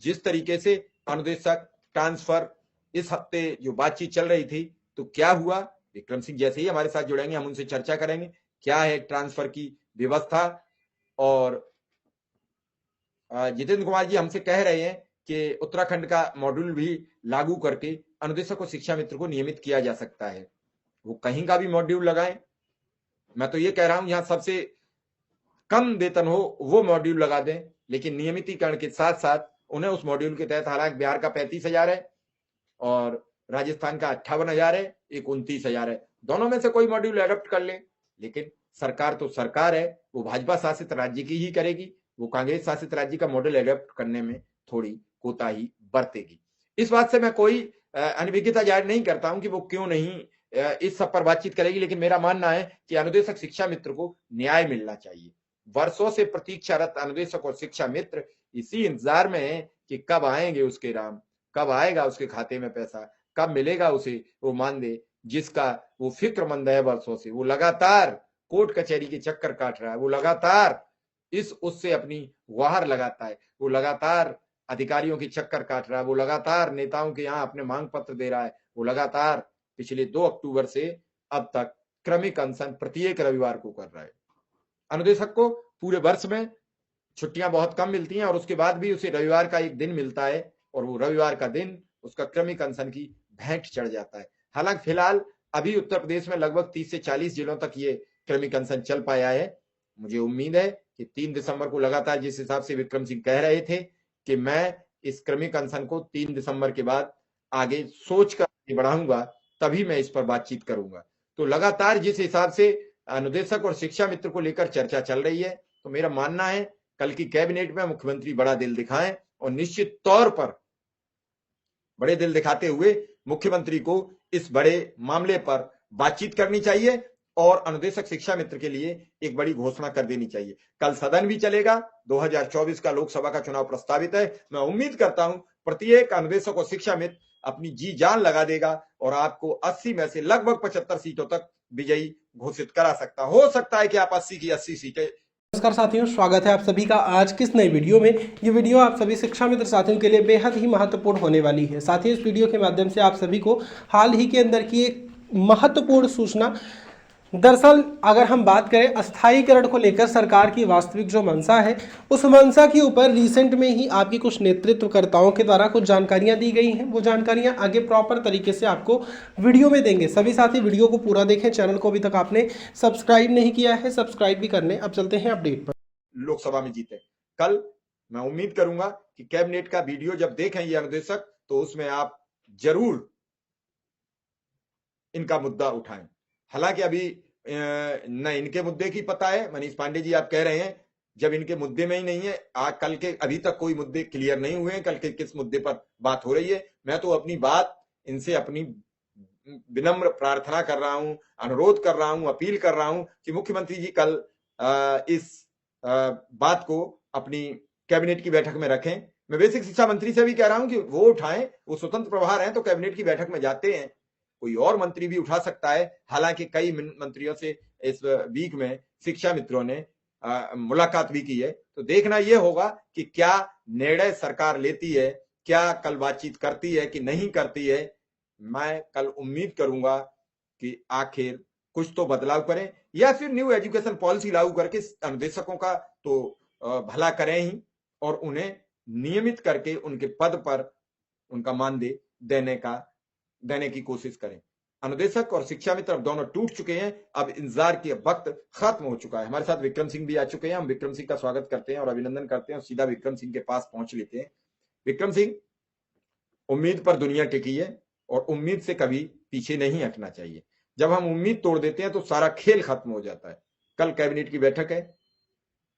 जिस तरीके से अनुदेशक ट्रांसफर इस हफ्ते जो बातचीत चल रही थी, तो क्या हुआ, विक्रम सिंह जैसे ही हमारे साथ जुड़ेंगे हम उनसे चर्चा करेंगे क्या है ट्रांसफर की व्यवस्था। और जितेंद्र कुमार जी हमसे कह रहे हैं कि उत्तराखंड का मॉड्यूल भी लागू करके अनुदेशक और शिक्षा मित्र को नियमित किया जा सकता है। वो कहीं का भी मॉड्यूल लगाएं, मैं तो ये कह रहा हूं यहां सबसे कम वेतन हो वो मॉड्यूल लगा दें, लेकिन नियमितीकरण के साथ साथ उन्हें उस मॉड्यूल के तहत, हालांकि बिहार का 35,000 है और राजस्थान का 58,000 है, एक 29,000 है, दोनों में से कोई मॉड्यूल एडॉप्ट कर ले। लेकिन सरकार तो सरकार है, वो भाजपा शासित राज्य की ही करेगी, वो कांग्रेस शासित राज्य का मॉडल एडॉप्ट करने में थोड़ी कोताही बरतेगी। इस बात से मैं कोई अनभिज्ञता जाहिर नहीं करता हूं कि वो क्यों नहीं इस सब पर बातचीत करेगी, लेकिन मेरा मानना है कि अनुदेशक शिक्षा मित्र को न्याय मिलना चाहिए। वर्षों से प्रतीक्षारत अनुदेशक और शिक्षा मित्र इसी इंतजार में है कि कब आएंगे उसके राम, कब आएगा उसके खाते में पैसा, कब मिलेगा उसे वो मानदेय जिसका वो फिक्रमंद है वर्षों से। वो लगातार कोर्ट कचहरी के चक्कर काट रहा है, वो लगातार इस उससे अपनी गुहार लगाता है, वो लगातार अधिकारियों के चक्कर काट रहा है, वो लगातार नेताओं के यहाँ अपने मांग पत्र दे रहा है, वो लगातार पिछले 2 अक्टूबर से अब तक क्रमिक अनशन प्रत्येक रविवार को कर रहा है। अनुदेशक को पूरे वर्ष में छुट्टियां बहुत कम मिलती हैं और उसके बाद भी उसे रविवार का एक दिन मिलता है और वो रविवार का दिन उसका क्रमिक अनशन की भेंट चढ़ जाता है। हालांकि फिलहाल अभी उत्तर प्रदेश में लगभग 30 से 40 जिलों तक ये क्रमिक अनशन चल पाया है। मुझे उम्मीद है कि 3 दिसंबर को लगातार, जिस हिसाब से विक्रम सिंह कह रहे थे कि मैं इस क्रमिक अनशन को 3 दिसंबर के बाद आगे सोचकर बढ़ाऊंगा, तभी मैं इस पर बातचीत करूंगा। तो लगातार जिस हिसाब से अनुदेशक और शिक्षा मित्र को लेकर चर्चा चल रही है, तो मेरा मानना है कल की कैबिनेट में मुख्यमंत्री बड़ा दिल दिखाएं और निश्चित तौर पर बड़े दिल दिखाते हुए मुख्यमंत्री को इस बड़े मामले पर बातचीत करनी चाहिए और अनुदेशक शिक्षा मित्र के लिए एक बड़ी घोषणा कर देनी चाहिए। कल सदन भी चलेगा, 2024 का लोकसभा का चुनाव प्रस्तावित है। मैं उम्मीद करता हूं प्रत्येक अनुदेशक और शिक्षा मित्र अपनी जी जान लगा देगा और आपको 80 में से लगभग 75 सीटों तक विजयी घोषित करा सकता। हो सकता है कि आप 80 की 80 सीटें। नमस्कार साथियों, स्वागत है आप सभी का आज किस नई वीडियो में। ये वीडियो आप सभी शिक्षा मित्र साथियों के लिए बेहद ही महत्वपूर्ण होने वाली है। साथियों, इस वीडियो के माध्यम से आप सभी को हाल ही के अंदर की एक महत्वपूर्ण सूचना, दरअसल अगर हम बात करें अस्थायीकरण को लेकर सरकार की वास्तविक जो मंशा है, उस मंशा के ऊपर रिसेंट में ही आपकी कुछ नेतृत्वकर्ताओं के द्वारा कुछ जानकारियां दी गई हैं। वो जानकारियां आगे प्रॉपर तरीके से आपको वीडियो में देंगे। सभी साथी वीडियो को पूरा देखें। चैनल को अभी तक आपने सब्सक्राइब नहीं किया है, सब्सक्राइब भी कर लें। अब चलते हैं अपडेट पर। लोकसभा में जीते कल मैं उम्मीद करूंगा कि कैबिनेट का वीडियो जब देखें ये अनुदेशक, तो उसमें आप जरूर इनका मुद्दा उठाएं। हालांकि अभी न इनके मुद्दे की पता है, मनीष पांडे जी आप कह रहे हैं जब इनके मुद्दे में ही नहीं है, आज कल के अभी तक कोई मुद्दे क्लियर नहीं हुए हैं, कल के किस मुद्दे पर बात हो रही है। मैं तो अपनी बात इनसे अपनी विनम्र प्रार्थना कर रहा हूं, अनुरोध कर रहा हूं, अपील कर रहा हूं कि मुख्यमंत्री जी कल इस बात को अपनी कैबिनेट की बैठक में रखें। मैं बेसिक शिक्षा मंत्री से भी कह रहा हूं कि वो उठाएं, वो स्वतंत्र प्रभार हैं तो कैबिनेट की बैठक में जाते हैं, कोई और मंत्री भी उठा सकता है। हालांकि कई मंत्रियों से इस वीक में शिक्षा मित्रों ने मुलाकात भी की है, तो देखना यह होगा कि क्या निर्णय सरकार लेती है, क्या कल बातचीत करती है कि नहीं करती है। मैं कल उम्मीद करूंगा कि आखिर कुछ तो बदलाव करें या फिर न्यू एजुकेशन पॉलिसी लागू करके अनुदेशकों का तो भला करें ही और उन्हें नियमित करके उनके पद पर उनका मानदेय देने की कोशिश करें। अनुदेशक और शिक्षा मित्र अब दोनों टूट चुके हैं, अब इंतजार के वक्त खत्म हो चुका है। हमारे साथ विक्रम सिंह भी आ चुके हैं, हम विक्रम सिंह का स्वागत करते हैं और अभिनंदन करते हैं और सीधा विक्रम सिंह के पास पहुंच लेते हैं। विक्रम सिंह, उम्मीद पर दुनिया टिकी है और उम्मीद से कभी पीछे नहीं हटना चाहिए। जब हम उम्मीद तोड़ देते हैं तो सारा खेल खत्म हो जाता है। कल कैबिनेट की बैठक है,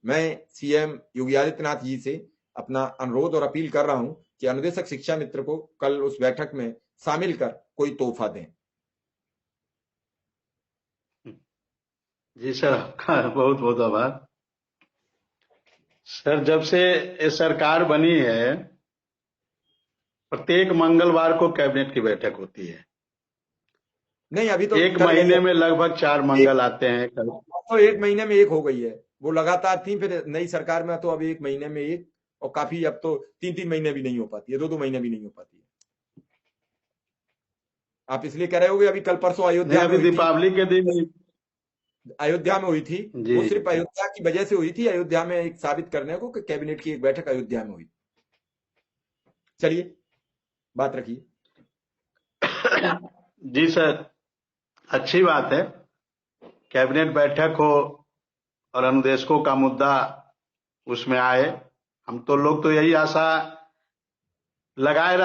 मैं सीएम योगी आदित्यनाथ जी से अपना अनुरोध और अपील कर रहा हूं कि अनुदेशक शिक्षा मित्र को कल उस बैठक में शामिल कर कोई तोहफा दें। जी सर, आपका बहुत बहुत आभार। सर, जब से ये सरकार बनी है प्रत्येक मंगलवार को कैबिनेट की बैठक होती है। नहीं, अभी तो एक महीने में लगभग 4 मंगल आते हैं। तो एक महीने में एक हो गई है, वो लगातार थी, फिर नई सरकार में तो अभी एक महीने में एक और काफी अब तो 3-3 महीने भी नहीं हो पाती है, 2-2 महीने भी नहीं हो पाती है। आप इसलिए कह रहे होगे अभी कल परसों नहीं, अयोध्या में अभी हुई थी, दीपावली के दिन अयोध्या में हुई थी, जी वो सिर्फ अयोध्या की वजह से हुई थी, अयोध्या में एक साबित करने को कि कैबिनेट की एक बैठक अयोध्या में हुई। चलिए बात रखिए। जी सर, अच्छी बात है, कैबिनेट बैठक हो और अनुदेशकों का मुद्दा उसमें आए। हम तो लोग तो यही आशा लगाए रहते